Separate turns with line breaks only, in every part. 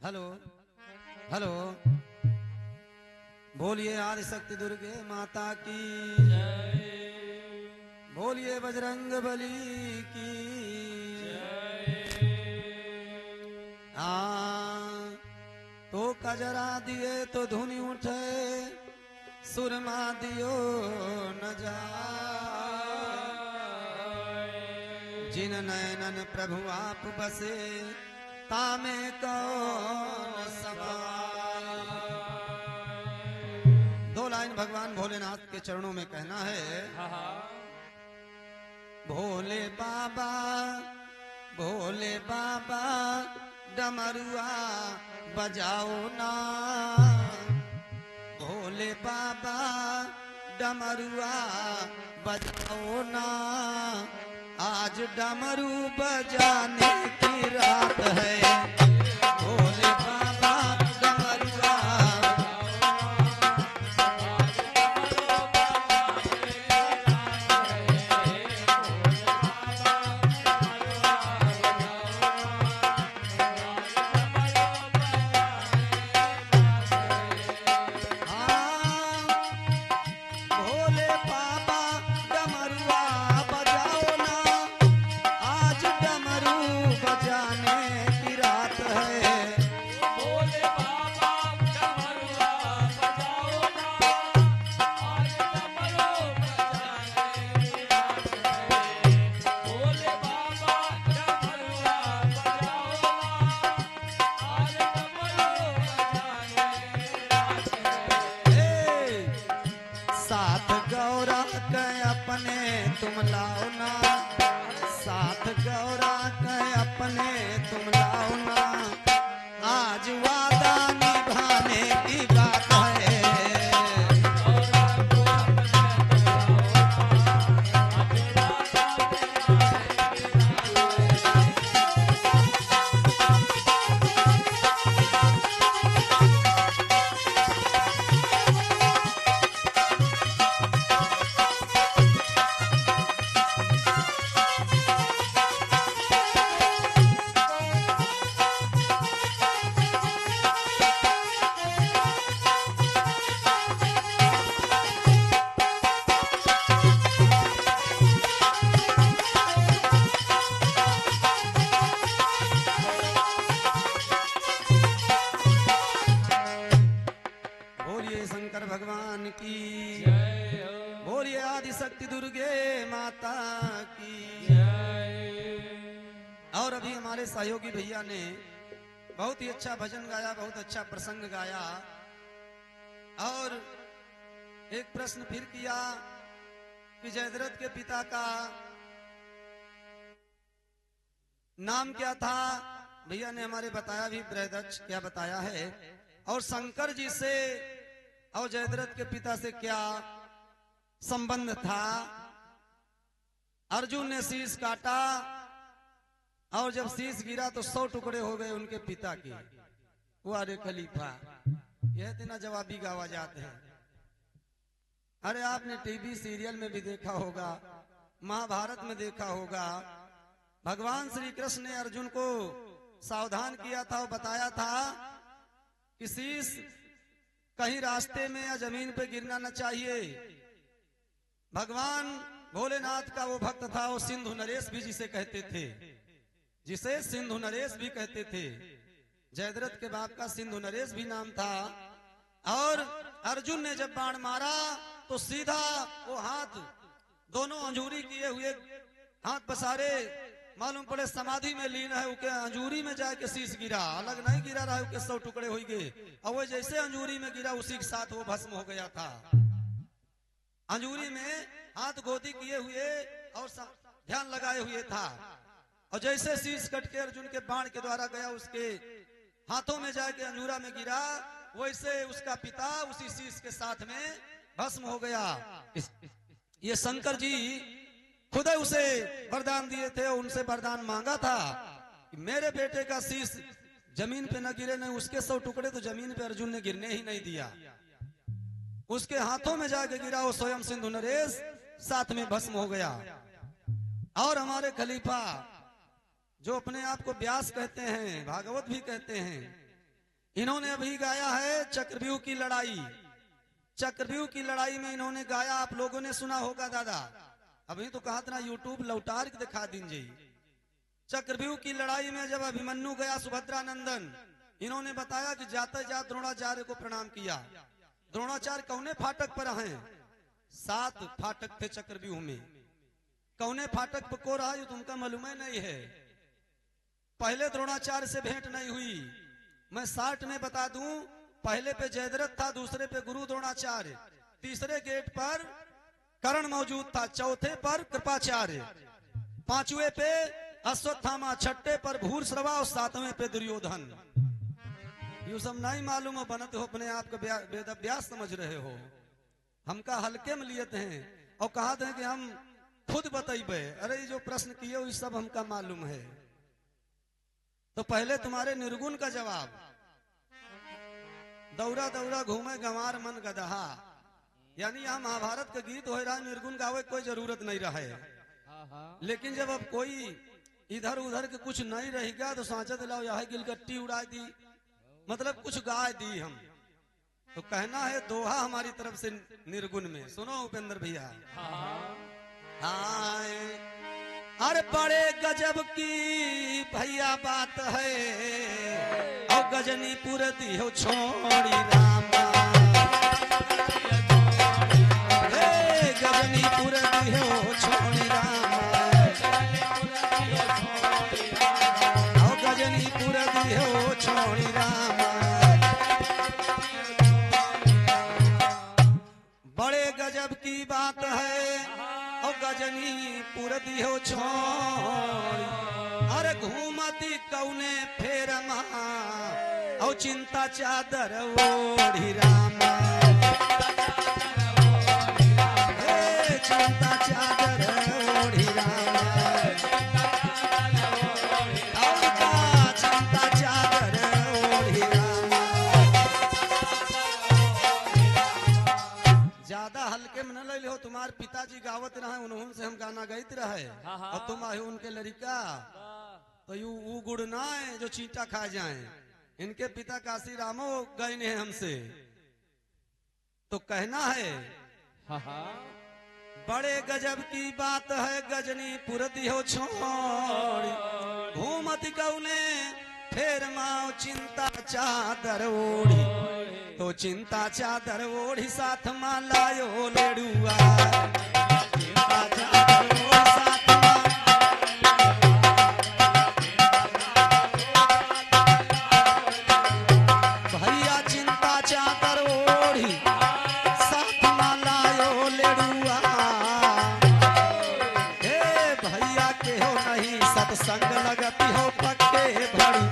Hello hello, बोलिए आदि शक्ति दुर्गे माता की
जय।
बोलिए बजरंग बली की तो कजरा दिए तो धुनी उठे, सुरमा दियो न जाए। जिन नयनन प्रभु आप बसे, तामे कौन समाए। दो लाइन भगवान भोलेनाथ के चरणों में कहना है। भोले बाबा डमरुआ बजाओ ना। भोले बाबा डमरुआ बजाओ ना। आज डमरू बजाने की रात है। भोले बाबा डमरुआ तुम लाओ ना। साथ गौरा के अपने तुम लाओ ना। आज वादा निभाने की बात है। भगवान की
जय हो।
बोलिए आदि शक्ति दुर्गे माता की
जय।
और अभी हमारे सहयोगी भैया ने बहुत ही अच्छा भजन गाया, बहुत अच्छा प्रसंग गाया। और एक प्रश्न फिर किया कि जयद्रथ के पिता का नाम क्या था। भैया ने हमारे बताया भी, बृहदक्ष क्या बताया है। और शंकर जी से और जयद्रथ के पिता से क्या संबंध था। अर्जुन ने शीश काटा और जब शीश गिरा तो 100 टुकड़े हो गए उनके पिता के। वो अरे खलीफा, यह इतना जवाबी गावा जाते हैं। अरे आपने टीवी सीरियल में भी देखा होगा, महाभारत में देखा होगा। भगवान श्री कृष्ण ने अर्जुन को सावधान किया था और बताया था कि शीश कहीं रास्ते में या जमीन पे गिरना न चाहिए। भगवान भोलेनाथ का वो भक्त था, वो सिंधु नरेश भी जिसे कहते थे, जिसे सिंधु नरेश भी कहते थे। जयद्रथ के बाप का सिंधु नरेश भी नाम था। और अर्जुन ने जब बाण मारा तो सीधा वो हाथ दोनों अंजूरी किए हुए हाथ पसारे, मालूम पड़े समाधि में लीन है। उके अंजूरी में जाके शीश गिरा, अलग नहीं गिरा रहा, उके 100 टुकड़े हो गए। और वो जैसे अंजूरी में गिरा उसी के साथ वो भस्म हो गया था। अंजूरी में हाथ गोदी किए हुए और ध्यान लगाए हुए था। और जैसे शीश कट के अर्जुन के बाण के द्वारा गया, उसके हाथों में जाके अंजूरा में गिरा, वैसे उसका पिता उसी शीश के साथ में भस्म हो गया। ये शंकर जी खुद उसे वरदान दिए थे, उनसे वरदान मांगा था कि मेरे बेटे का शीश जमीन पे न गिरे। नहीं, उसके 100 टुकड़े तो जमीन पे अर्जुन ने गिरने ही नहीं दिया। उसके हाथों में जाके गिरा, वो स्वयं सिंधु नरेश साथ में भस्म हो गया। और हमारे खलीफा जो अपने आप को व्यास कहते हैं, भागवत भी कहते हैं, इन्होंने अभी गाया है चक्रव्यूह की लड़ाई। चक्रव्यूह की लड़ाई में इन्होंने गाया, आप लोगों ने सुना होगा दादा। अभी तो कहा था ना यूट्यूब लौटार के दिखा दीजिए। चक्रव्यूह की लड़ाई में जब अभिमन्यु गया सुभद्रा नंदन, इन्होंने बताया कि जाते जात द्रोणाचार्य को प्रणाम किया। द्रोणाचार्य कौने फाटक पर हैं? 7 फाटक थे चक्रव्यूह में। कौने फाटक पर को रहा ये तुमका मालूम नहीं है। पहले द्रोणाचार्य से भेंट नहीं हुई। मैं 60 में बता दूं, पहले पे जयद्रथ था, दूसरे पे गुरु द्रोणाचार्य, तीसरे गेट पर कर्ण मौजूद था, चौथे पर कृपाचार्य, पांचवे पे अश्वत्थामा, छठे पर भूरश्रवा और 7वें पे दुर्योधन। ये सब नहीं मालूम हो, बनते हो अपने आप को वेद अभ्यास समझ रहे हो। हमका हल्के में लिए हैं और कहा थे कि हम खुद बतेबे। अरे जो प्रश्न किए वो सब हमका मालूम है। तो पहले तुम्हारे निर्गुण का जवाब। दौरा दौरा घूमे गंवार मन गदहा, यानी यहाँ महाभारत का गीत हो रहा है, निर्गुण गावे कोई जरूरत नहीं रहे। लेकिन जब अब कोई इधर उधर के कुछ नहीं रहेगा तो साँचा दिलाओ यह गिलगट्टी उड़ा दी, मतलब कुछ गाय दी हम। तो कहना है दोहा हमारी तरफ से निर्गुण में। सुनो उपेंद्र भैया। हाय अरे बड़े गजब की भैया बात है, और गजनीपुर दियो छोड़ी रामा, गजनीपुर दियो छोड़ी रामा, और गजनीपुर दियो छोड़ी रामा। बड़े गजब की बात है और गजनीपुर दियो छोड़ी, अरे घूमती कौने फेर महा, और चिंता चादर ओढ़ी रामा, चिंता चादर ओढ़ी रामा, और का चिंता चादर ओढ़ी रामा। ज्यादा हल्के में न ले हो, तुम्हारे पिताजी गावत रहे, उन्होंने से हम गाना गाइत रहे, और तुम आए उनके लड़का, तो यू वो गुड़ ना है जो चींटा खा जाए। इनके पिता काशी रामो गए हैं हमसे। तो कहना है बड़े गजब की बात है, गजनीपुर दियो छोड़ी, घूमत कौने फेर माओ चिंता चादर ओढ़ी, तो चिंता चादर ओढ़ी साथ मां लायो लेडुआ, चिंता चादर ओढ़ी साथ मां, भैया चिंता चादर ओढ़ी साथ मां लायो लेडुआ। हे भैया के हो नहीं सत्संग लगती हो पक्के भड़ी,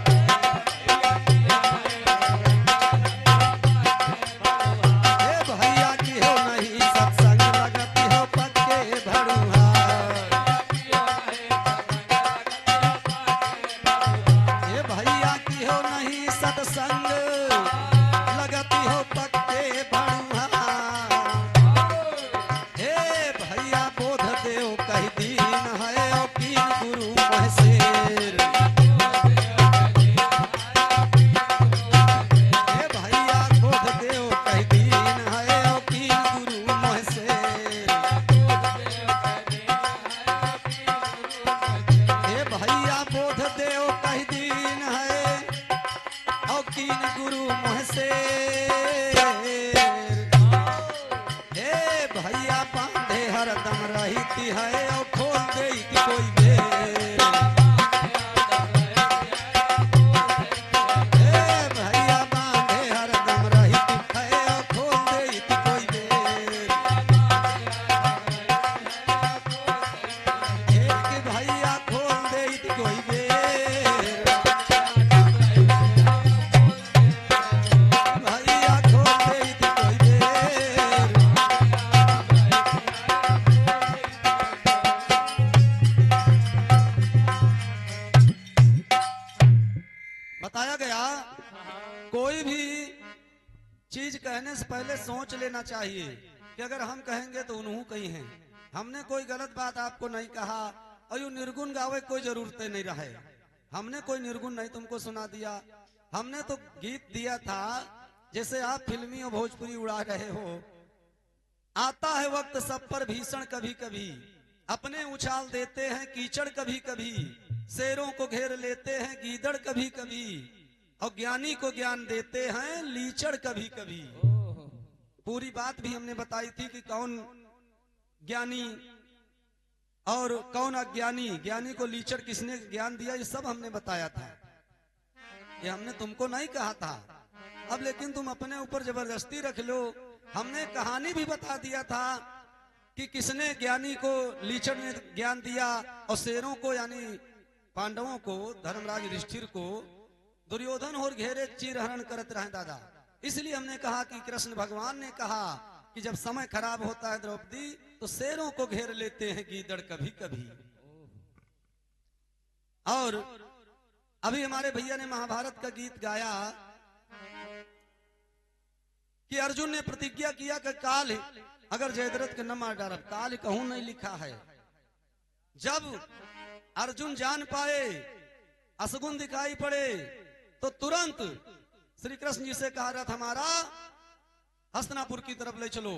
पहले सोच लेना चाहिए कि अगर हम कहेंगे तो उन्हों कही हैं। हमने कोई गलत बात आपको नहीं कहा, और यू निर्गुण गावे कोई जरूरत नहीं रहे। हमने कोई निर्गुण नहीं तुमको सुना दिया, हमने तो गीत दिया था, जैसे आप फिल्मी और भोजपुरी उड़ा रहे हो। आता है वक्त सब पर भीषण, कभी कभी अपने उछाल देते हैं कीचड़, कभी कभी शेरों को घेर लेते हैं गीदड़, कभी कभी और ज्ञानी को ज्ञान देते हैं लीचड़, कभी कभी।
ओह,
पूरी बात भी हमने बताई थी कि कौन ज्ञानी और कौन अज्ञानी, ज्ञानी को लीचड़ किसने ज्ञान दिया, ये सब हमने बताया था। ये हमने तुमको नहीं कहा था। अब लेकिन तुम अपने ऊपर जबरदस्ती रख लो। हमने कहानी भी बता दिया था कि किसने ज्ञानी को लीचड़ ने ज्ञान दिया और शेरों को यानी पांडवों को, धर्मराज युधिष्ठिर को दुर्योधन और घेरे चीरहरण करत रहे दादा। इसलिए हमने कहा कि कृष्ण भगवान ने कहा कि जब समय खराब होता है द्रौपदी, तो शेरों को घेर लेते हैं गीदड़, कभी कभी। और अभी हमारे भैया ने महाभारत का गीत गाया कि अर्जुन ने प्रतिज्ञा किया कि काल अगर जयद्रथ के न मार डालब, काल कहूं नहीं लिखा है। जब अर्जुन जान पाए, असगुन दिखाई पड़े, तो तुरंत श्री कृष्ण जी से कहा, रथ हमारा हस्तिनापुर की तरफ ले चलो,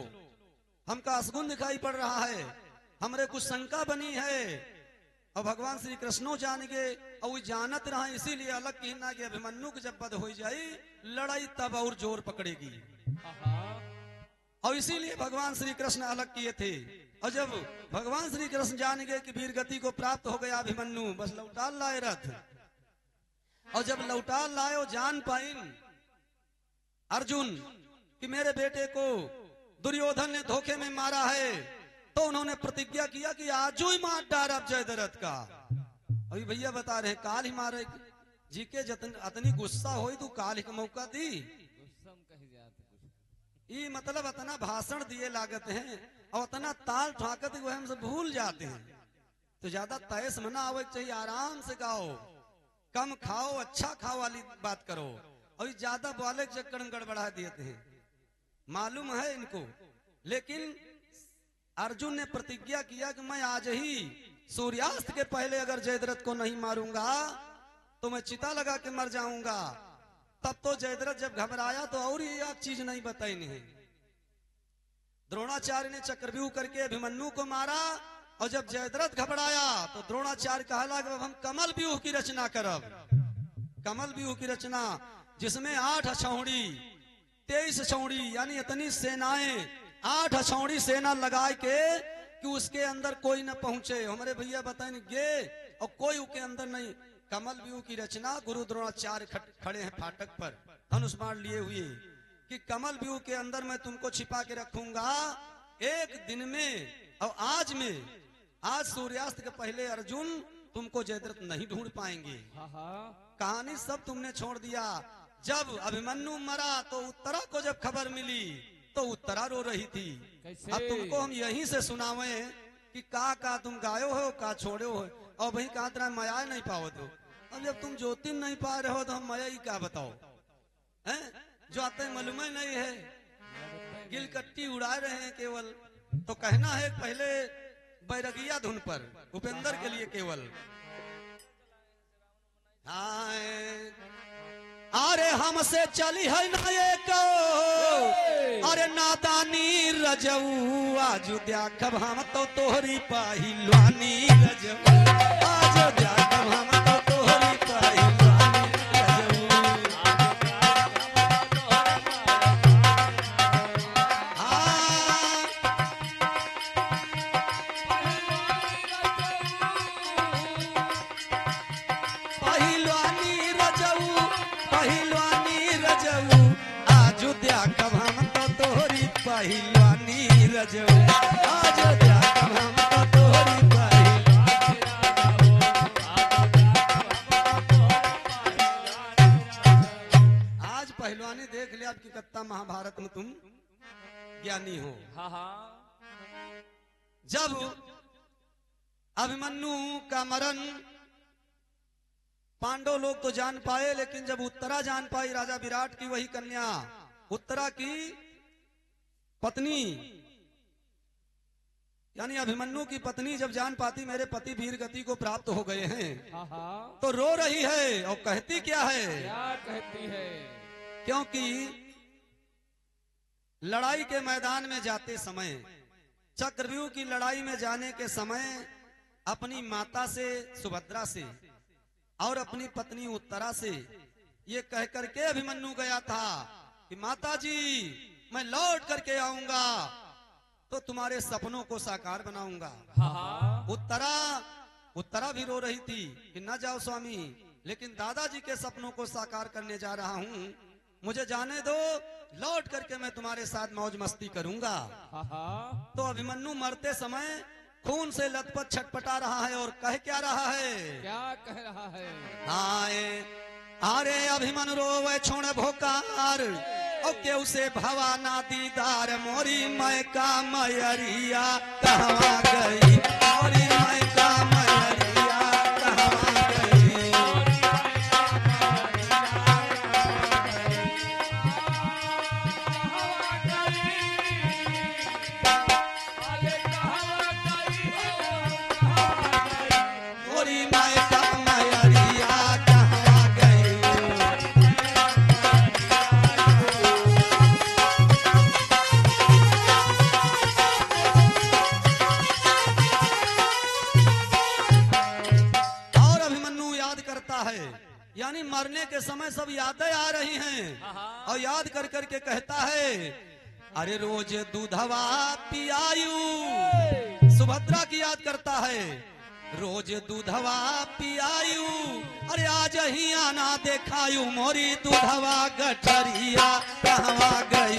हमका असगुन दिखाई पड़ रहा है, हमरे कुछ शंका बनी है। और भगवान श्री कृष्णो जान गए और वो जानत रहा, इसीलिए अलग कहना कि अभिमन्यु की जब बद हो जाए लड़ाई तब और जोर पकड़ेगी। और इसीलिए भगवान श्री कृष्ण अलग किए थे। और जब भगवान श्री कृष्ण जान गए कि वीर गति को प्राप्त हो गया अभिमन्यु, बस लौटा लाए रथ। और जब लौटा लाए और जान पाए अर्जुन कि मेरे बेटे को दुर्योधन ने धोखे में मारा है, तो उन्होंने प्रतिज्ञा किया कि आज ही मार डाल अब जयद्रथ का। अभी भैया बता रहे काल ही मारे जी के जतन अतनी गुस्सा हो तू काल ही का मौका दी। ये मतलब अतना भाषण दिए लागत हैं और अतना ताल ठाकत वो हमसे भूल जाते हैं। तो ज्यादा तयस मना आवे चाहिए, आराम से गाओ, कम खाओ, अच्छा खाओ वाली बात करो। और ज्यादा बोले के चक्कर में गड़बड़ा देते हैं, मालूम है इनको। लेकिन अर्जुन ने प्रतिज्ञा किया कि मैं आज ही सूर्यास्त के पहले अगर जयद्रथ को नहीं मारूंगा तो मैं चिता लगा के मर जाऊंगा। तब तो जयद्रथ जब घबराया तो और ये एक चीज नहीं बताई नहीं। द्रोणाचार्य ने चक्रव्यूह करके अभिमन्यु को मारा और जब जयद्रथ घबराया तो द्रोणाचार्य कहा लगा हम कमल व्यूह की रचना करब। कमल व्यूह की रचना जिसमें 8 अछौड़ी 23 अछौड़ी यानी इतनी सेनाएं 8 अछौड़ी सेना लगाए के कि उसके अंदर कोई न पहुंचे। हमारे भैया बताएं गे और कोई उसके अंदर नहीं। कमल व्यूह की रचना गुरु द्रोणाचार्य खड़े हैं फाटक पर धनुष बाण लिए हुए कि कमल व्यूह के अंदर मैं तुमको छिपा के रखूंगा एक दिन में। और आज सूर्यास्त के पहले अर्जुन तुमको जयद्रथ नहीं ढूंढ पाएंगे। कहानी सब तुमने छोड़ दिया। जब अभिमन्यु मरा तो उत्तरा को जब खबर मिली तो उत्तरा रो रही थी। अब तुमको हम यहीं से सुनावे कि का तुम गायो हो का छोड़े हो और वही कहा तरह माया नहीं पाओ तो। अब जब तुम ज्योतिन नहीं पा रहे हो तो हम माया ही क्या बताओ हैं? जो आते मालूम ही नहीं है, गिलकट्टी उड़ा रहे हैं केवल। तो कहना है पहले बैरगिया धुन पर उपेंद्र के लिए केवल। अरे हमसे चली है ना ये को, अरे नादानी रजऊ आज देखब हम तो तोहरी पहिलवानी रजऊ। आज देखब हम तो तोहरी पहिलवानी रजऊ। पहिलवानी रजऊ पहिलवानी रजऊ आज देखब हम तो तोहरी पहिलवानी रजऊ। आज देखब हम तो तोहरी आज पहलवानी देख लिया आपकी कत्ता महाभारत में तुम ज्ञानी हो। जब अभिमन्यु का मरण पांडव लोग तो जान पाए, लेकिन जब उत्तरा जान पाई राजा विराट की वही कन्या उत्तरा की पत्नी यानी अभिमन्यु की पत्नी जब जान पाती मेरे पति वीर गति को प्राप्त हो गए हैं,
हाँ हाँ।
तो रो रही है और कहती क्या है?
क्या कहती है?
क्योंकि लड़ाई के मैदान में जाते समय, चक्रव्यूह की लड़ाई में जाने के समय अपनी माता से, सुभद्रा से और अपनी पत्नी उत्तरा से ये कह करके अभिमन्यु गया था कि माता जी मैं लौट करके आऊंगा तो तुम्हारे सपनों को साकार बनाऊंगा।
हाँ हाँ।
उत्तरा भी रो रही थी कि न जाओ स्वामी, लेकिन दादाजी के सपनों को साकार करने जा रहा हूँ, मुझे जाने दो, लौट करके मैं तुम्हारे साथ मौज मस्ती करूंगा।
हाँ हाँ।
तो अभिमन्यु मरते समय खून से लथपथ छटपटा रहा है और कह क्या रहा है?
क्या कह रहा है?
आए अरे अभिमन्यु रोवे छोड़ भोकार और केहू से भवा ना दीदार, मोरी मैं का मैरिया कहवा गई, मोरी मैं का मैरिया कहवा गई। मोरी मैं का मैरिया कहवा गई। और अभिमन्यु याद करता है, यानी मरने के समय सब यादें आ रही हैं और याद कर करके कहता है अरे रोज दूधवा पियायू, सुभद्रा की याद करता है, रोज दूधवा पियायू, अरे आज ही आना देखायू, मोरी दूधवा गठरिया कहवा गई।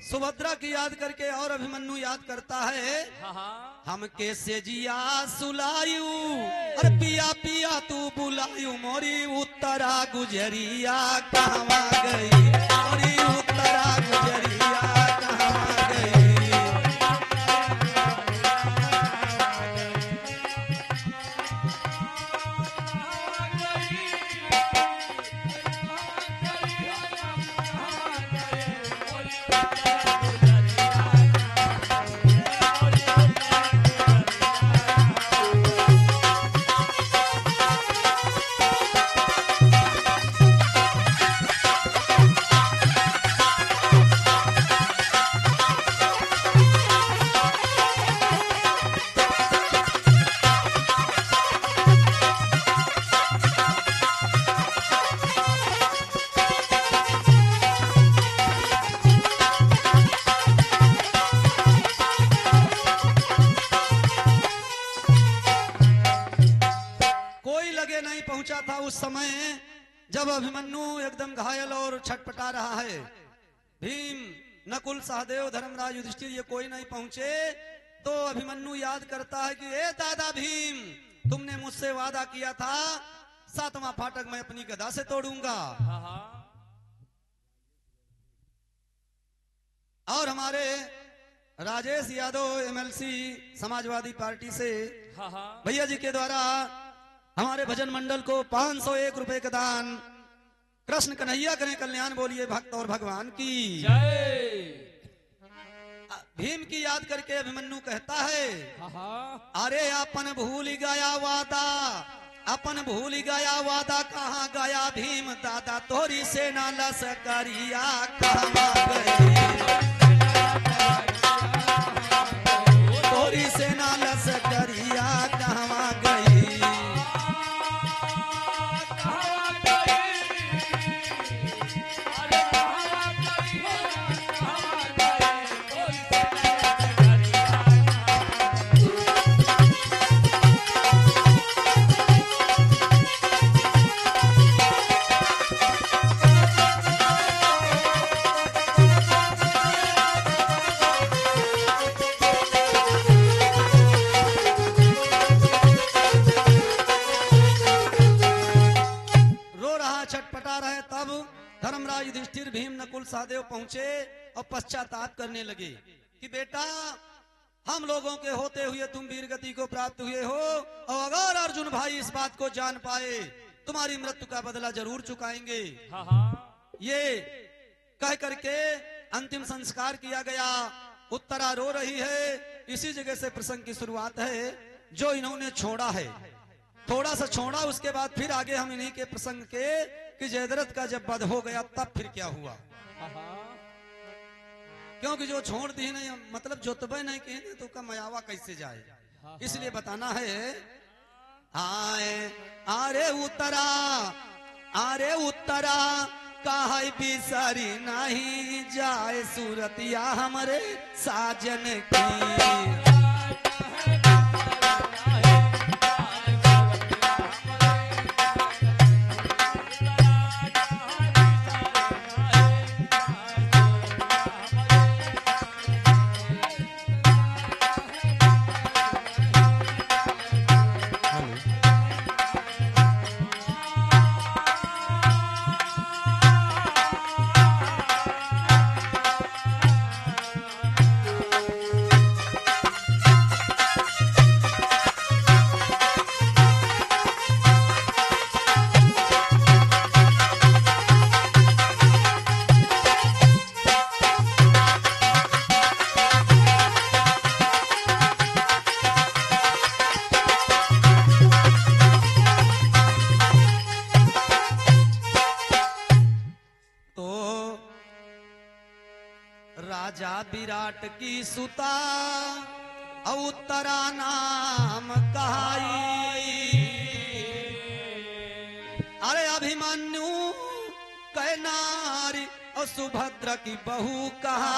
सुभद्रा की याद करके और अभिमन्यु याद करता है,
हाँ हाँ।
हम कैसे जिया सुलायू, अरे पिया पिया तू बुलायू, मोरी उत्तरा गुजरिया कहवा गई, मोरी उत्तरा गुजरिया कहवा गई। पहुंचा था उस समय जब अभिमन्यु एकदम घायल और छटपटा रहा है। भीम, नकुल, सहदेव, धर्मराज, युधिष्ठिर ये कोई नहीं पहुंचे तो अभिमन्यु याद करता है कि ए दादा भीम, तुमने मुझसे वादा किया था 7वां फाटक मैं अपनी गदा से तोड़ूंगा। और हमारे राजेश यादव एमएलसी समाजवादी पार्टी से भैया जी के द्वारा हमारे भजन मंडल को 501 रुपए का दान। कृष्ण कन्हैया करें कल्याण, बोलिए भक्त और भगवान की
जय।
भीम की याद करके अभिमन्यु कहता है, अरे अपन भूल गया वादा, अपन भूल गया वादा, कहाँ गया भीम दादा, तोरी सेना लश्करिया कहाँ गई, तोरी सेना लश्करिया कहाँ गई। सहदेव पहुंचे और पश्चाताप करने लगे कि बेटा हम लोगों के होते हुए तुम वीर गति को प्राप्त हुए हो, और अगर अर्जुन भाई इस बात को जान पाए तुम्हारी मृत्यु का बदला जरूर चुकाएंगे।
हाँ हाँ।
ये कह करके अंतिम संस्कार किया गया। उत्तरा रो रही है। इसी जगह से प्रसंग की शुरुआत है जो इन्होंने छोड़ा है। थोड़ा सा छोड़ा, उसके बाद फिर आगे हम इन्हीं के प्रसंग के कि जयद्रथ का जब वध हो गया तब फिर क्या हुआ।
हाँ हाँ।
क्योंकि जो छोड़ दी नहीं, मतलब जोतबे नहीं कहे तो का मयावा कैसे जाए, इसलिए बताना है। आए अरे उत्तरा, अरे उत्तरा काहे बिसरी नहीं जाए सूरतिया हमरे साजन की। राजा विराट की सुता उत्तरा नाम कहाई। अरे अभिमन्यु कै नारी और सुभद्रा की बहू कहा,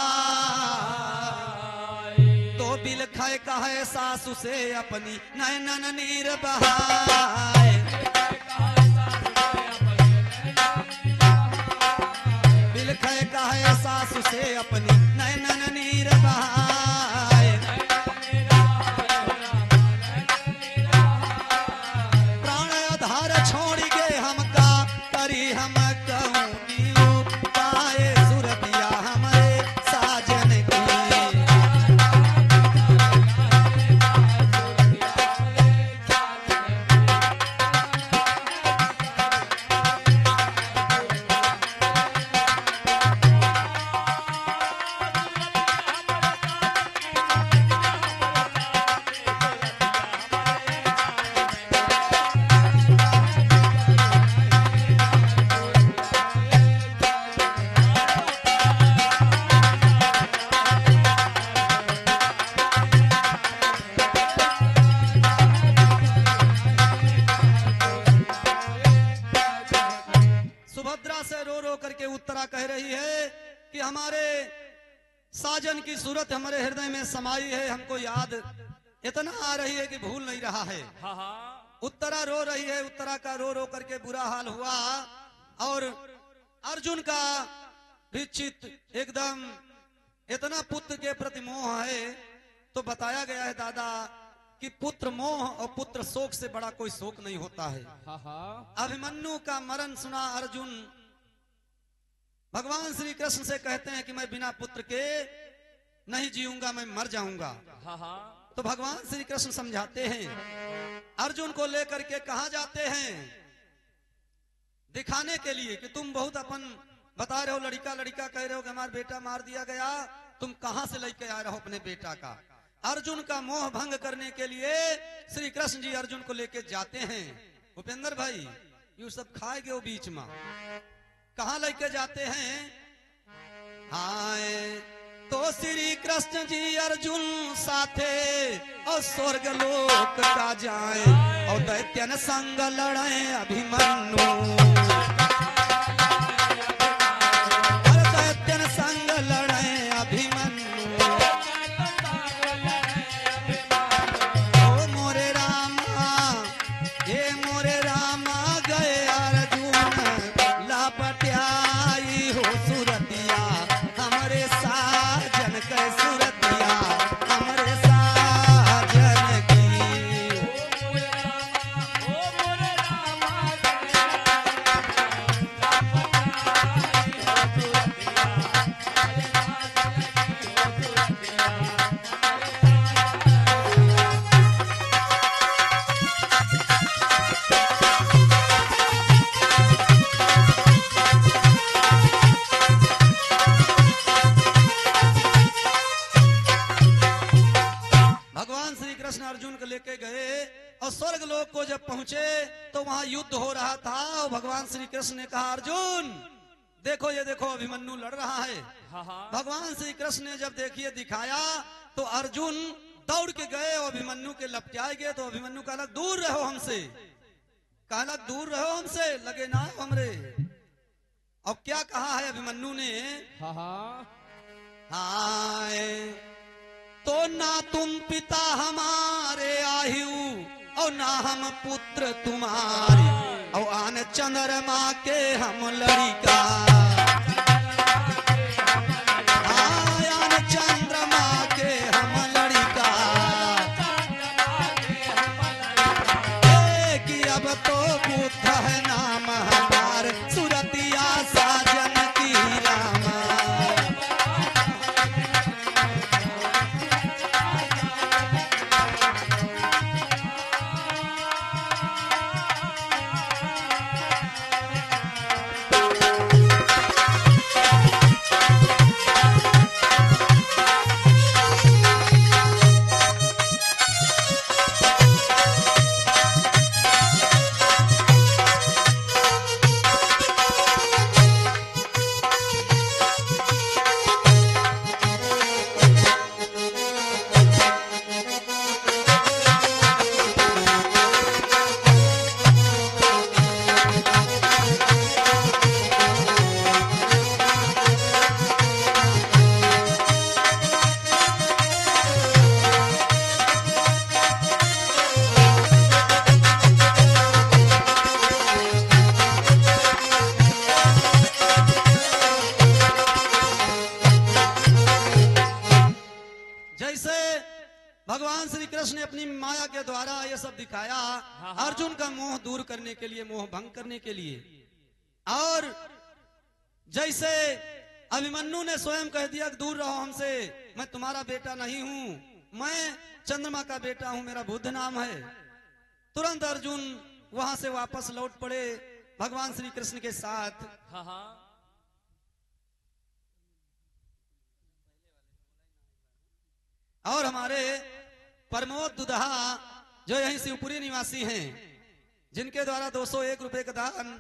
तो बिलखय कहे सासु से अपनी नैनन नीर बहाए। बिलखय कहे सासु से अपनी नैनन नीर बहाए। प्राण आधार छोड़ गए हमका करी हम कहूँ पाए सुरतिया हमारे साजन की। सुभद्रा से रो रो करके उत्तरा कह रही है कि हमारे साजन की सूरत हमारे हृदय में समाई है, हमको याद इतना आ रही है कि भूल नहीं रहा है।
हाँ हाँ।
उत्तरा रो रही है। उत्तरा का रो रो करके बुरा हाल हुआ और अर्जुन का भी चित्त एकदम इतना पुत्र के प्रति मोह है। तो बताया गया है दादा कि पुत्र मोह और पुत्र शोक से बड़ा कोई शोक नहीं होता है।
हाँ हाँ।
अभिमन्यु का मरण सुना अर्जुन भगवान श्री कृष्ण से कहते हैं कि मैं बिना पुत्र के नहीं जीऊंगा, मैं मर जाऊंगा।
हाँ हाँ।
तो भगवान श्री कृष्ण समझाते हैं, अर्जुन को लेकर के कहा जाते हैं दिखाने के लिए कि तुम बहुत अपन बता रहे हो, लड़का लड़का कह रहे हो कि हमारा बेटा मार दिया गया, तुम कहां से लेके आ रहे हो अपने बेटा का। अर्जुन का मोह भंग करने के लिए श्री कृष्ण जी अर्जुन को लेके जाते हैं। भूपेंद्र भाई यू सब खाए गए बीच में, कहां लेके जाते हैं। हाय तो श्री कृष्ण जी अर्जुन साथे और स्वर्ग लोक का जाए और दैत्यन संग लड़े अभिमन्यु। दैत्यन संग लड़े अभिमन्यु। लेके गए और स्वर्ग लोक को जब पहुंचे तो वहां युद्ध हो रहा था और भगवान श्री कृष्ण ने कहा अर्जुन देखो ये देखो अभिमन्यु लड़ रहा है।
हाँ हाँ
भगवान श्री कृष्ण ने जब देखिए दिखाया तो अर्जुन दौड़ के गए और अभिमन्यु के लपटाए गए तो अभिमन्यु कहला दूर रहो हमसे, कहला दूर रहो हमसे, लगे ना हमरे। और क्या कहा है अभिमन्यु ने,
हाँ हाँ
हाय तो ना तुम पिता हमारे आयु और ना हम पुत्र तुम्हारे और आन चंद्रमा के हम लड़िका, आन चंद्रमा के हम लड़िका, कि अब तो बुद्ध है नाम हमार सुरतिया साजन की रामा। जैसे भगवान श्री कृष्ण ने अपनी माया के द्वारा ये सब दिखाया अर्जुन का मोह दूर करने के लिए, मोह भंग करने के लिए। और जैसे अभिमन्यु ने स्वयं कह दिया कि दूर रहो हमसे, मैं तुम्हारा बेटा नहीं हूं, मैं चंद्रमा का बेटा हूं, मेरा बुद्ध नाम है। तुरंत अर्जुन वहां से वापस लौट पड़े भगवान श्री कृष्ण के साथ।
हाँ हाँ
और हमारे प्रमोद दुदहा जो यहीं शिवपुरी निवासी हैं, जिनके द्वारा 201 रुपए का दान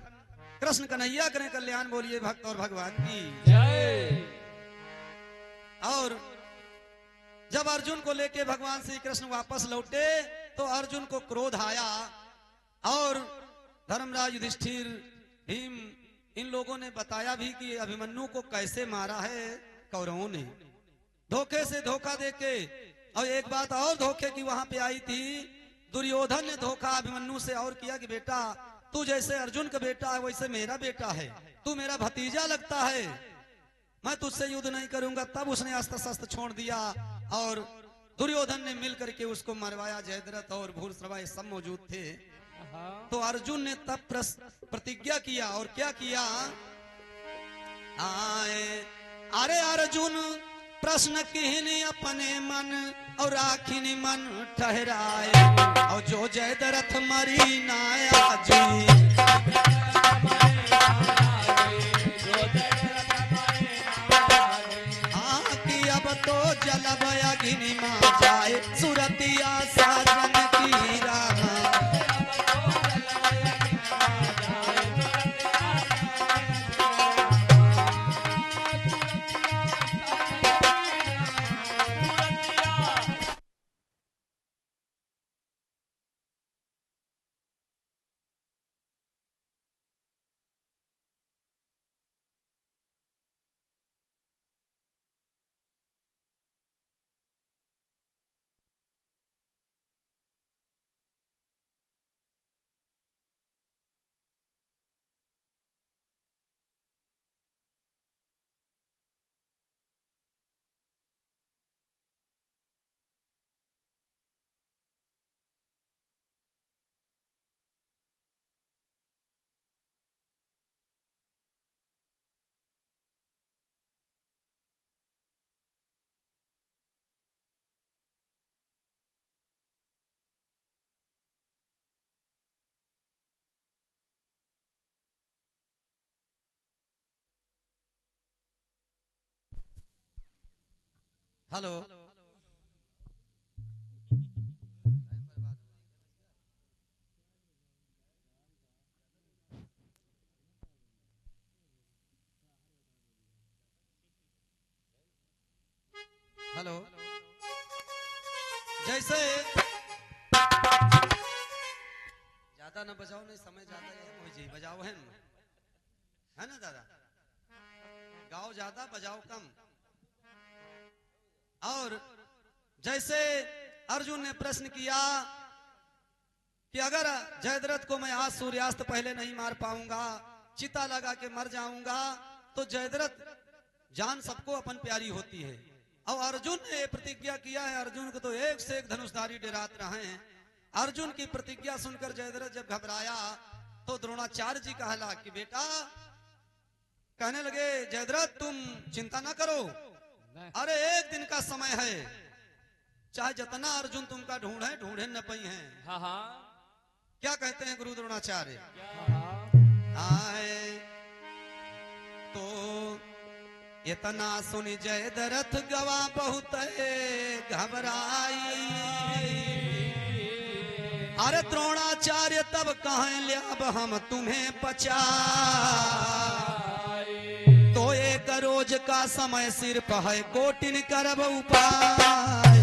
कृष्ण कन्हैया करें कल्याण बोलिए भक्त और भगवान की
जय।
और जब अर्जुन को लेके भगवान श्री कृष्ण वापस लौटे तो अर्जुन को क्रोध आया और धर्मराज युधिष्ठिर भीम इन लोगों ने बताया भी कि अभिमन्यु को कैसे मारा है कौरवों ने, धोखे से धोखा देके। और एक बात और धोखे की वहां पे आई थी, दुर्योधन ने धोखा अभिमन्यु से और किया कि बेटा तू जैसे अर्जुन का बेटा है वैसे मेरा बेटा है, तू मेरा भतीजा लगता है, मैं तुझसे युद्ध नहीं करूंगा। तब उसने अस्त्र शस्त्र छोड़ दिया और दुर्योधन ने मिल करके उसको मरवाया। जयद्रथ और भूरिश्रवा ये सब मौजूद थे। तो अर्जुन ने तब प्रतिज्ञा किया और क्या किया, आए अरे अर्जुन प्रश्न किहनी अपने मन और राखिनी मन ठहराए और जो जयद्रथ मरी नाया जी, कि अब तो जलब अग्नि मां जाए सुरतिया साजन की रामा। हेलो जैसे ज्यादा ना बजाओ, नहीं समय ज्यादा है मुझे, बजाओ है ना दादा, गाओ ज्यादा बजाओ कम। और जैसे अर्जुन ने प्रश्न किया कि अगर जयद्रथ को मैं आज सूर्यास्त पहले नहीं मार पाऊंगा, चिता लगा के मर जाऊंगा, तो जयद्रथ जान सबको अपन प्यारी होती है। और अर्जुन ने प्रतिज्ञा किया है, अर्जुन को तो एक से एक धनुषधारी डराते रहे हैं। अर्जुन की प्रतिज्ञा सुनकर जयद्रथ जब घबराया तो द्रोणाचार्य जी कहला कि बेटा, कहने लगे जयद्रथ तुम चिंता ना करो, अरे एक दिन का समय है, चाहे जितना अर्जुन तुमका ढूंढे न पाई है।
हाँ हाँ।
क्या कहते हैं गुरु द्रोणाचार्य? आए तो इतना सुन जयद्रथ गवा बहुत घबराई। अरे द्रोणाचार्य तब कहें ले अब हम तुम्हें पचा, तो एक रोज का समय सिर्फ है कोटिन करब उपाय।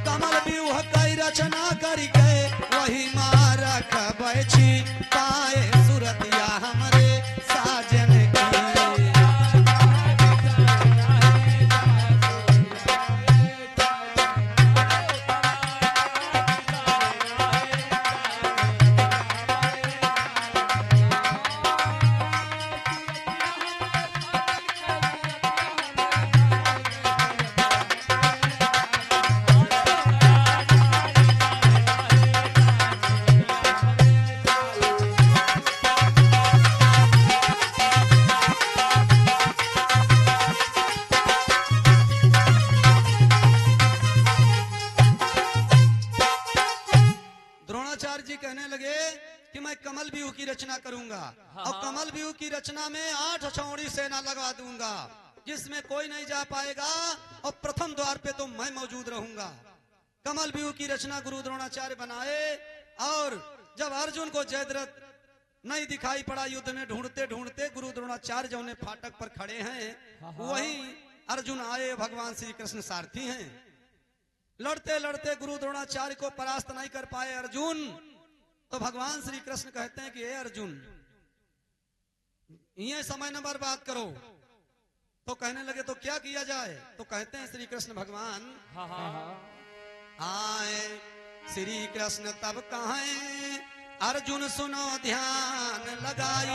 कमल व्यूह कई रचना करके वही मार रखबै छी, पाए सुरतिया हमरे साजन की। और कमल व्यूह की रचना में 8 छौड़ी सेना लगा दूंगा, जिसमें कोई नहीं जा पाएगा, और प्रथम द्वार पे तो मैं मौजूद रहूंगा। कमल व्यूह की रचना गुरु द्रोणाचार्य बनाए, और जब अर्जुन को जयद्रथ नहीं दिखाई पड़ा युद्ध में ढूंढते ढूंढते, गुरु द्रोणाचार्य जो फाटक पर खड़े हैं वही अर्जुन आए, भगवान श्री कृष्ण सारथी हैं। लड़ते लड़ते गुरु द्रोणाचार्य को परास्त नहीं कर पाए अर्जुन, तो भगवान श्री कृष्ण कहते हैं कि हे अर्जुन, ये समय न बर्बाद करो। तो कहने लगे तो क्या किया जाए? तो कहते हैं श्री कृष्ण भगवान आए, श्री कृष्ण तब कहें अर्जुन सुनो ध्यान लगाई।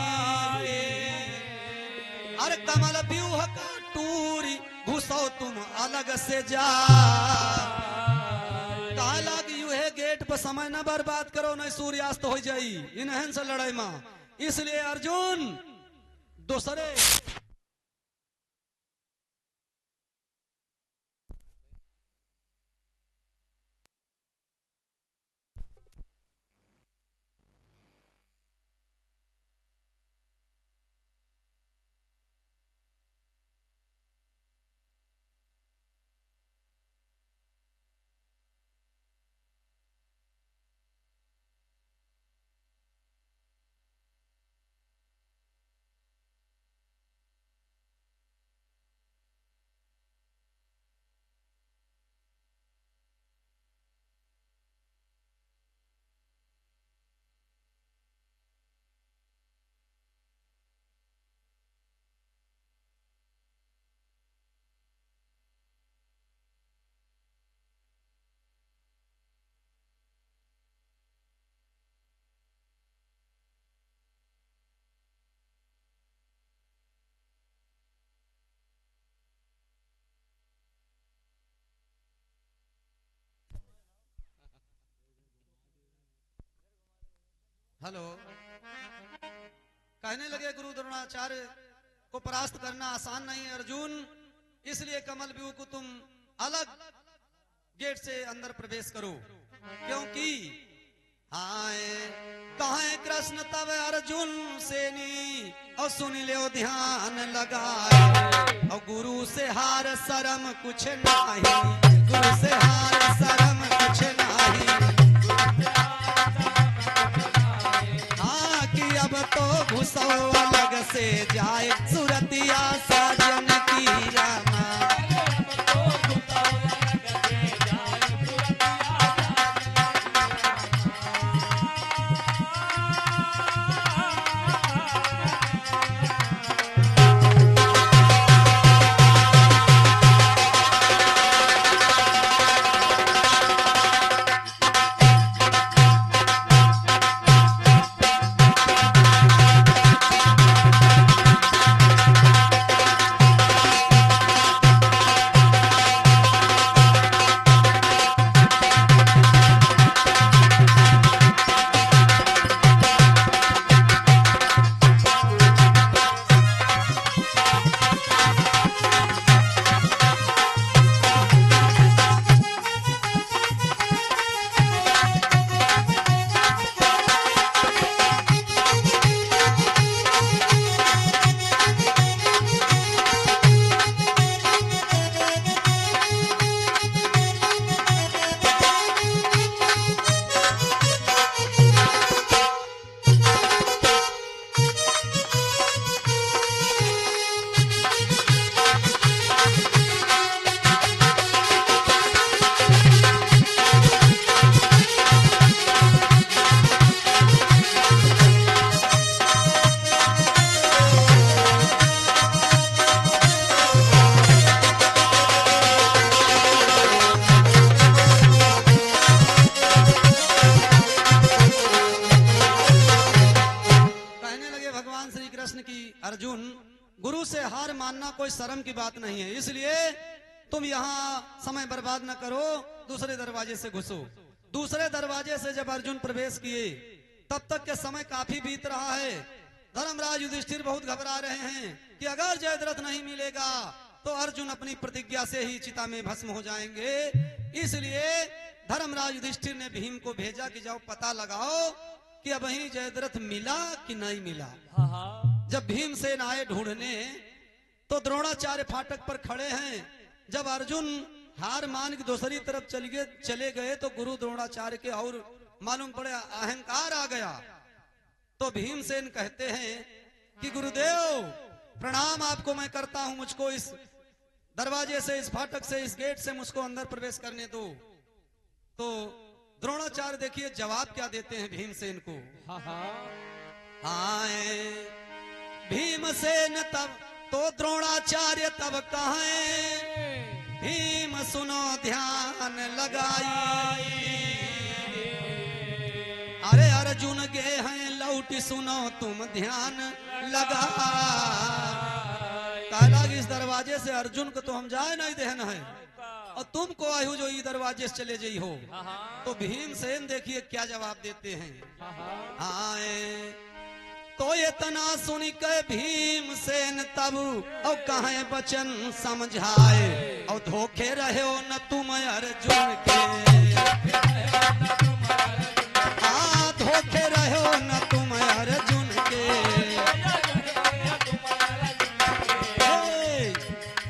अरे कमल व्यूह का टूरी घुसो तुम अलग से जा, काला की यूहे गेट पर समय न बर्बाद करो, नहीं सूर्यास्त हो जाई इन्हन से लड़ाई में। इसलिए अर्जुन दूसरे हेलो कहने लगे गुरु द्रोणाचार्य को परास्त करना आसान नहीं है अर्जुन, इसलिए कमल व्यूह को तुम अलग गेट से अंदर प्रवेश करो, क्योंकि आए कहें कृष्ण तब अर्जुन सेनी, और सुन ले ध्यान लगाए, और गुरु से हार शरम कुछ नहीं, गुरु से हार शरम कुछ नहीं। अब तो घुसो अलग से जाए सूरतिया साजन की रामा। अर्जुन, गुरु से हार मानना कोई शर्म की बात नहीं है, इसलिए तुम यहाँ समय बर्बाद न करो, दूसरे दरवाजे से घुसो। दूसरे दरवाजे से जब अर्जुन प्रवेश किए तब तक के समय काफी बीत रहा है। धर्मराज युधिष्ठिर बहुत घबरा रहे हैं कि अगर जयद्रथ नहीं मिलेगा तो अर्जुन अपनी प्रतिज्ञा से ही चिता में भस्म हो जाएंगे। इसलिए धर्मराज युधिष्ठिर ने भीम को भेजा कि जाओ पता लगाओ कि अब वही जयद्रथ मिला कि नहीं मिला। जब भीमसेन आए ढूंढने तो द्रोणाचार्य फाटक पर खड़े हैं। जब अर्जुन हार मान के दूसरी तरफ चले गए तो गुरु द्रोणाचार्य के और मालूम पड़े अहंकार आ गया। तो भीमसेन कहते हैं कि गुरुदेव प्रणाम आपको मैं करता हूं, मुझको इस दरवाजे से, इस फाटक से, इस गेट से मुझको अंदर प्रवेश करने दो। तो द्रोणाचार्य देखिए जवाब क्या देते हैं भीमसेन को। आए भीमसेन तब तो द्रोणाचार्य तब कहें, भीम सुनो ध्यान लगाई, अरे अर्जुन गे हैं लौटी सुनो तुम ध्यान लगा। कहला इस दरवाजे से अर्जुन को तो हम जाए नहीं देना है और तुमको आयु जो इस दरवाजे से चले जाई हो। तो भीमसेन देखिए क्या जवाब देते हैं। आए तो इतना सुन के भीमसेन तब और कहे बचन समझाए, और धोखे रहे हो न तुम अर्जुन के, हाँ धोखे रहे हो न तुम अर्जुन के,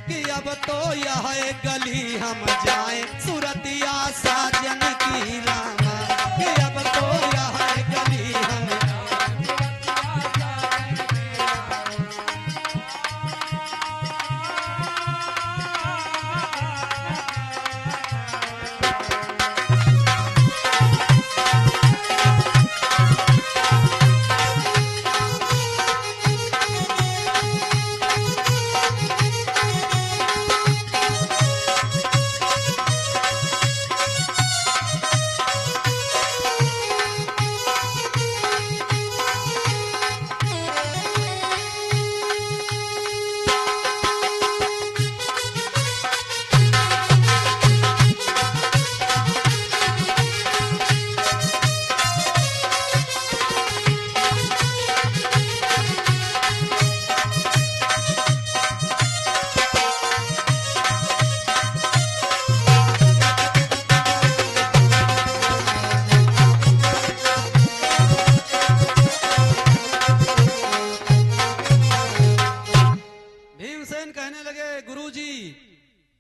कि अब तो यह गली हम जाए सूरतिया साजन की रामा, कि अब तो यह गली हम।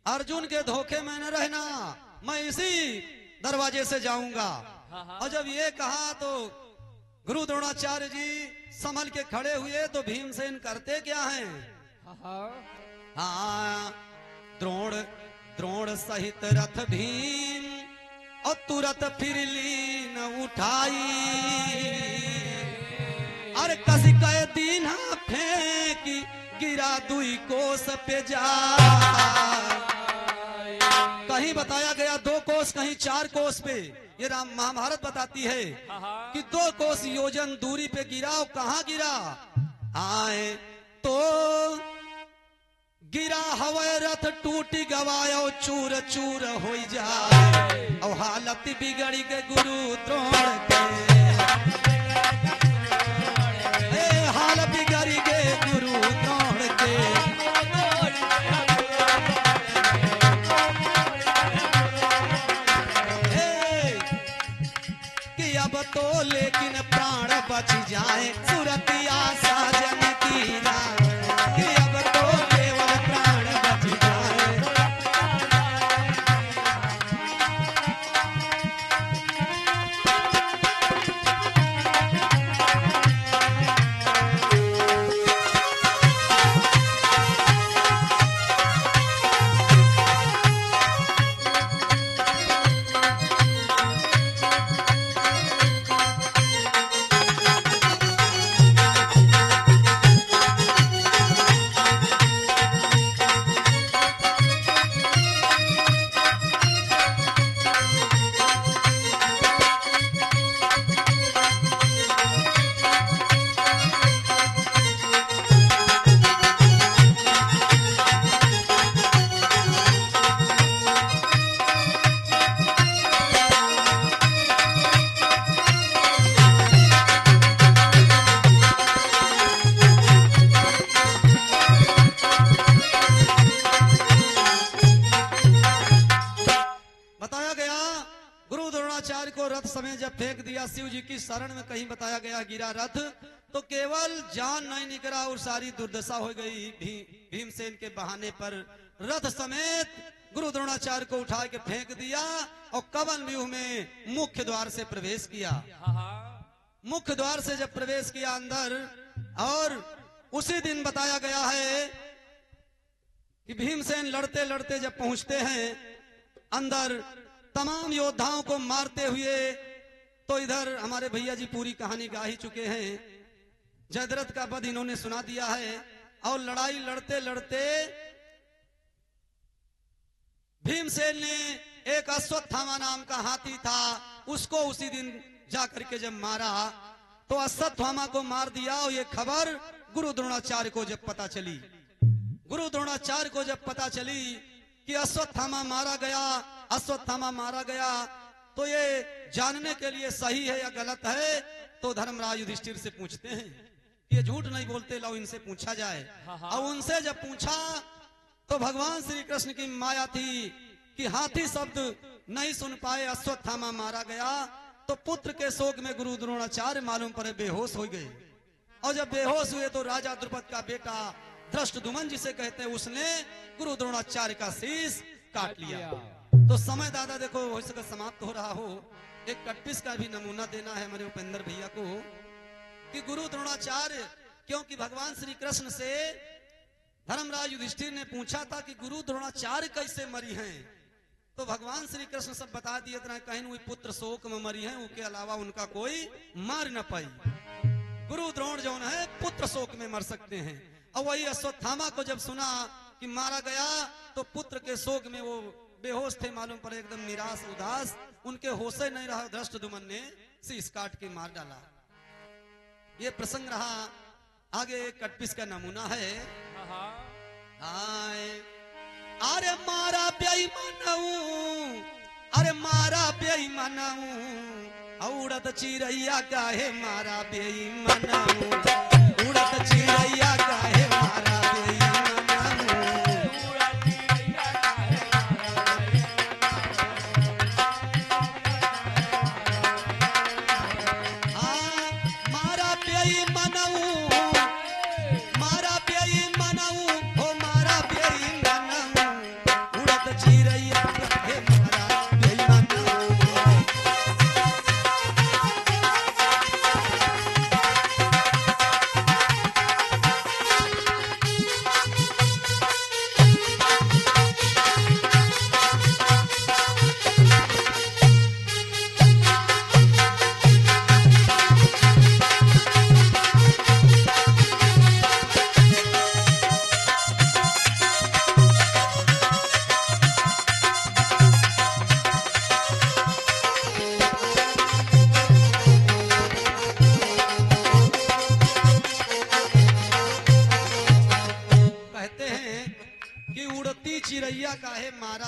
अर्जुन के धोखे में न रहना, मैं इसी दरवाजे से जाऊंगा। और जब ये कहा तो गुरु द्रोणाचार्य जी संभल के खड़े हुए तो भीमसेन करते क्या हैं? हाँ, द्रोण सहित रथ भीम और तुरंत फिर लीन उठाई। अरे कसी कह दीना फेंकी गिरा दुई कोस पे जा। कहीं बताया गया 2 कोस, कहीं 4 कोस पे। ये राम महाभारत बताती है कि 2 कोस योजन दूरी पे गिरा। और कहाँ गिरा? आए तो गिरा हवाई रथ टूटी गवायो चूर चूर हो जाए। और हालत बिगड़ी के गुरु द्रोण के, हालत बिगड़ी के गुरु द्रोण के। अब तो लेकिन प्राण बच जाए सुरतिया साजन की रात। कि अब तो केवल प्राण बच जाए। शिव जी की शरण में कहीं बताया गया गिरा रथ तो केवल जान नहीं निकला और सारी दुर्दशा हो गई। भीमसेन के बहाने पर रथ समेत गुरु द्रोणाचार्य को उठा के फेंक दिया और कवन व्यूह में मुख्य द्वार से प्रवेश किया। मुख्य द्वार से जब प्रवेश किया अंदर, और उसी दिन बताया गया है कि भीमसेन लड़ते लड़ते जब पहुंचते हैं अंदर, तमाम योद्धाओं को मारते हुए, तो इधर हमारे भैया जी पूरी कहानी गा ही चुके हैं। जयद्रथ का वध इन्होंने सुना दिया है। और लड़ाई लड़ते लड़ते भीमसेन ने एक अश्वत्थामा नाम का हाथी था, उसको उसी दिन जाकर के जब मारा तो अश्वत्थामा को मार दिया। और ये खबर गुरु द्रोणाचार्य को जब पता चली, गुरु द्रोणाचार्य को जब पता चली कि अश्वत्थामा मारा गया, तो ये जानने के लिए सही है या गलत है तो धर्मराज युधिष्ठिर से पूछते हैं कि ये झूठ नहीं बोलते, लाओ इनसे पूछा जाए। और उनसे जब पूछा तो भगवान श्री कृष्ण की माया थी कि हाथी शब्द नहीं सुन पाए, अश्वत्थामा मारा गया। तो पुत्र के शोक में गुरु द्रोणाचार्य मालूम पड़े बेहोश हो गए। और जब बेहोश हुए तो राजा द्रुपद का बेटा धृष्टद्युम्न जिसे कहते हैं, उसने गुरु द्रोणाचार्य का शीश काट लिया। तो समय दादा देखो हो सके समाप्त हो रहा हो, एक कटपिस का भी नमूना देना है हमारे उपेंद्र भैया को कि गुरु द्रोणाचार्य, क्योंकि भगवान श्री कृष्ण से धर्मराज युधिष्ठिर ने पूछा था कि गुरु द्रोणाचार्य कैसे मरी हैं, तो भगवान श्री कृष्ण सब बता दिए थे, कहीं वही पुत्र शोक में मरी हैं, उसके अलावा उनका कोई मार न पाई। गुरु द्रोण जो है पुत्र शोक में मर सकते हैं। और वही अश्वत्थामा को जब सुना कि मारा गया तो पुत्र के शोक में वो बेहोश थे, मालूम पड़े एकदम निराश उदास, उनके होशे नहीं रहा। धृष्टद्युम्न ने शीश काट के मार डाला। ये प्रसंग रहा। आगे कटपिस का नमूना है। अरे मारा बेईमानऊ, अरे मारा बेईमानऊ, उड़त चिड़ैया काहे मारा बेईमानऊ, उड़त चिड़ैया काहे मारा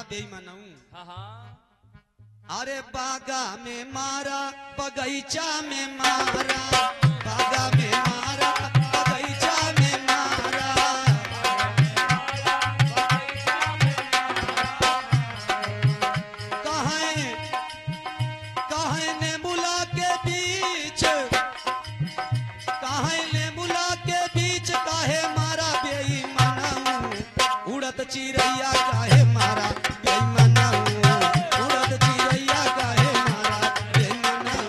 बेईमानऊ।
हाँ हाँ
अरे बागा में मारा बगीचा में मारा, बागा में मारा बगीचा में मारा। कहाँ नेमुला के बीच, कहाँ नेमुला के बीच काहे मारा बेईमानऊ। उड़त चिड़ैया काहे मारा बेईमानऊ, उड़त चिड़ैया काहे मारा बेईमानऊ।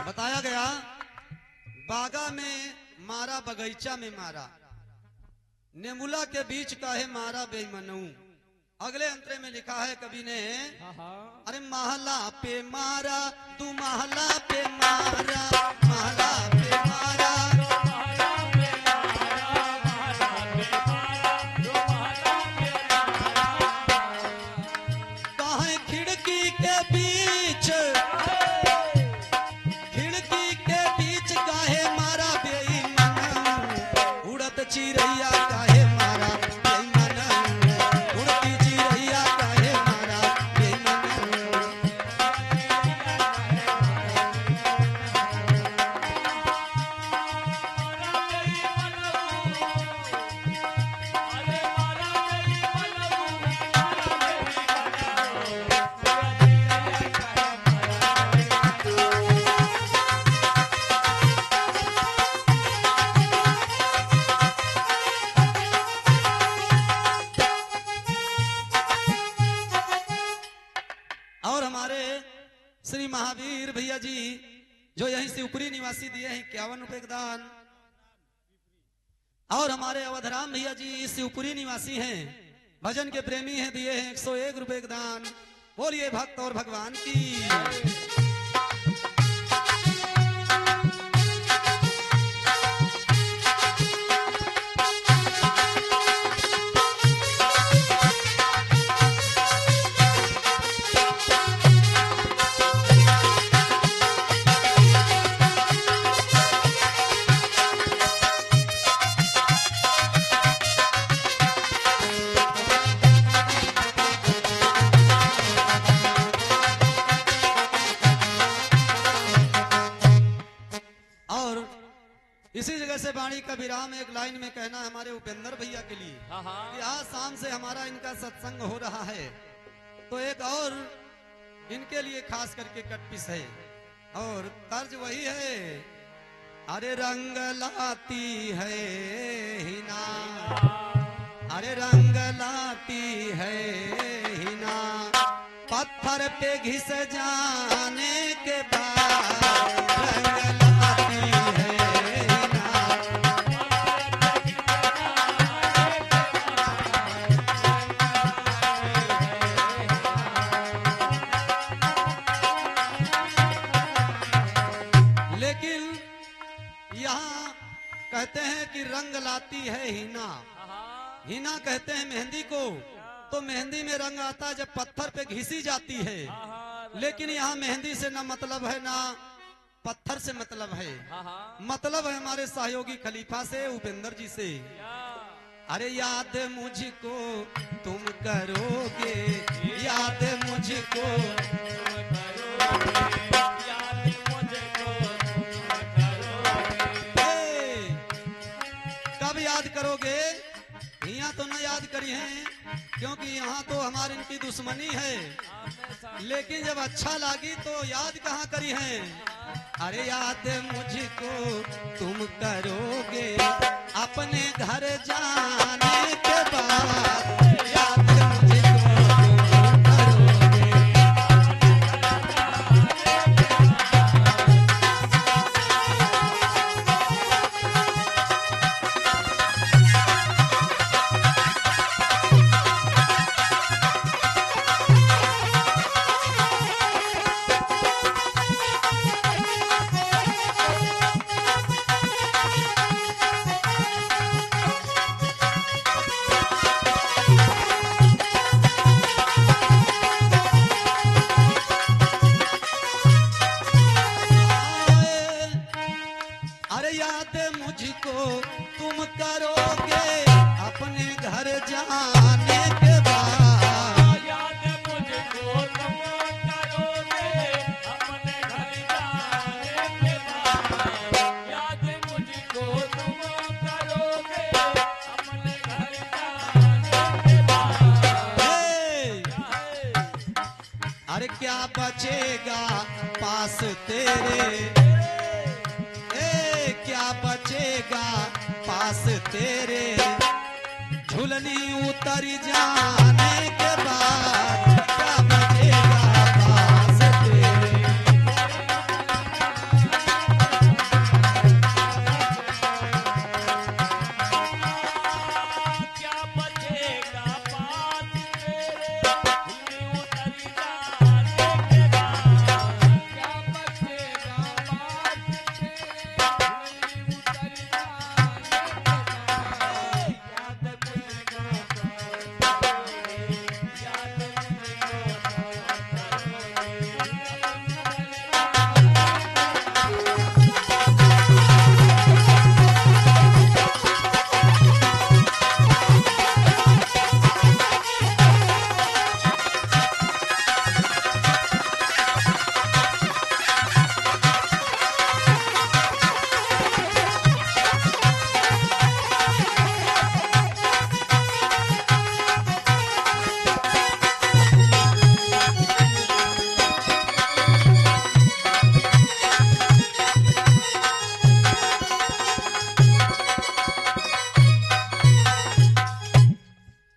बताया गया बागा में मारा बगीचा में मारा, नेमुला के बीच काहे मारा बेईमानऊ। अगले अंतरे में लिखा है कवि ने,
हाँ हाँ
अरे महला पे मारा तू महला पे मारा, महला पे मारा। काहे खिड़की के बीच, खिड़की के बीच काहे मारा बेईमानऊ। उड़त चिड़ैया काहे मारा बेईमानऊ, उड़ती चिड़ैया काहे मारा बेईमानऊ। और हमारे श्री महावीर भैया जी जो यहीं शिवपुरी निवासी दिए हैं 51 रुपए का दान। और हमारे अवधराम भैया जी शिवपुरी निवासी हैं, भजन के प्रेमी हैं, दिए हैं 101 रुपए का दान। बोलिए भक्त और भगवान की। और इसी जगह से वाणी का विराम एक लाइन में कहना है हमारे उपेंद्र भैया के लिए
हाँ हाँ
कि आज शाम से हमारा इनका सत्संग हो रहा है, तो एक और इनके लिए खास करके कटपिस है और तर्ज वही है। अरे रंग लाती है हिना, अरे रंग लाती है हिना, पत्थर पे घिस जाने के बाद रंग लाती है हिना। लेकिन यहाँ कहते हैं कि रंग लाती है हिना, हिना कहते हैं मेहंदी को, तो मेहंदी में रंग आता है जब पत्थर पे घिसी जाती है। लेकिन यहाँ मेहंदी से ना मतलब है ना पत्थर से मतलब है, मतलब है हमारे सहयोगी खलीफा से, उपेंद्र जी से। अरे याद मुझको तुम करोगे, याद मुझको कब याद करोगे, यहाँ तो न याद करी हैं, क्योंकि यहाँ तो हमारी इनकी दुश्मनी है। लेकिन जब अच्छा लगी तो याद कहाँ करी हैं। अरे याद मुझको तुम करोगे अपने घर जाने के बाद, याद मुझको तुम करोगे। अरे याद मुझको तुम करोगे अपने घर जाने के बाद,
याद मुझको तुम करोगे अपने घर जाने के बाद, याद मुझको तुम करोगे अपने घर जाने के बाद।
अरे क्या बचेगा पास तेरे, क्या बचेगा पास तेरे, झुलनी उतर जाने के बाद, क्या बचेगा पास तेरे।
क्या बचेगा पास तेरे, झुलनी उतर जाने के बाद, क्या बचेगा पास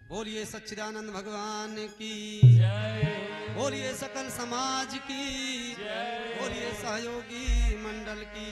बोलिए सच्चिदानंद भगवान की, बोलिए सकल समाज की, बोलिए सहयोगी मंडल की।